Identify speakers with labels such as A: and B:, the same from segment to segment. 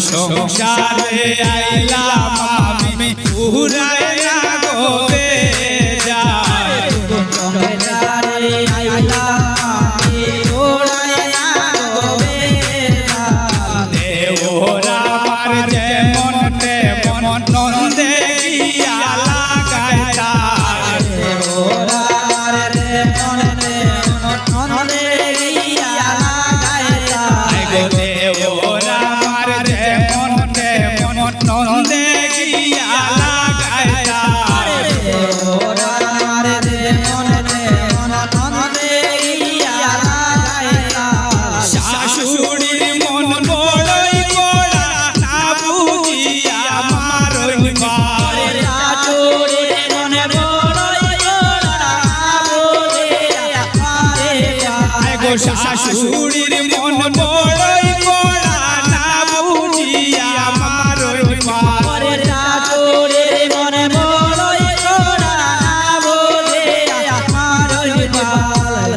A: সংসারে আইলাম আমি পুরায় না গো বেজার
B: সংসারে আইলাম আমি পুরায় না গো বেজার
A: দেওরা আমার যেমন তেমন নন্দে গিয়া লাগায় তার
B: দেওরা আমার যেমন তেমন নন্দে গিয়া লাগায় তার
A: দেওরা আমার যেমন তেমন নন্দে গিয়া লাগায় তার
B: দেওরা আমার যেমন তেমন নন্দে গিয়া লাগায় তার
A: শাশুড়ির মন বড়ই গোড়া না বুঝিয়া আমার ভাই
B: শাশুড়ির মনে বড়ই গোড়া বুঝিয়া আমারে ভাই
A: গো শাশুড়ির মন বড়ই গোড়া না বুঝিয়া আমার ভাই
B: ওরে শাশুড়ির মনে বড়ই গোড়া বুঝিয়া আমারে ভাই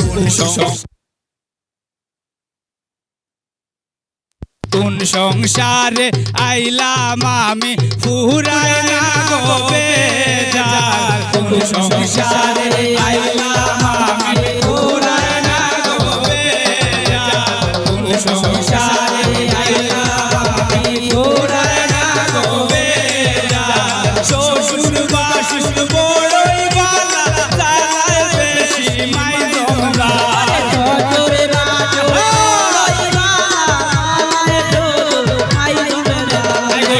A: কোন সংসারে আইলাম আমি ফুরায় না গো বেজার কোন সংসারে আইলাম আমি ফুরায় না গো বেজার কোন সংসারে আইলাম আমি ফুরায় না গো বেজার শ্বশুর বাসুর বড়ই বালা তার বেশি মাই তোমরা
B: শ্বশুরে বাজো বড়ই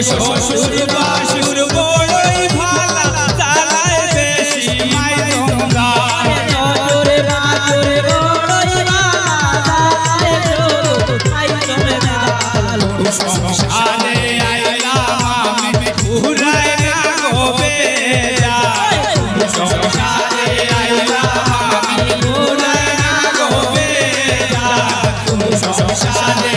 A: শ্বশুর বাসুর বড়ই ভালা তারায় বেশি মাই তোমরা
B: শ্বশুরে বাজুরে বড়ই
A: সংসারে আইলাম আমি ফুরায় না গো বেজার সংসারে আইলাম আমি ফুরায় না গো বেজার সংসারে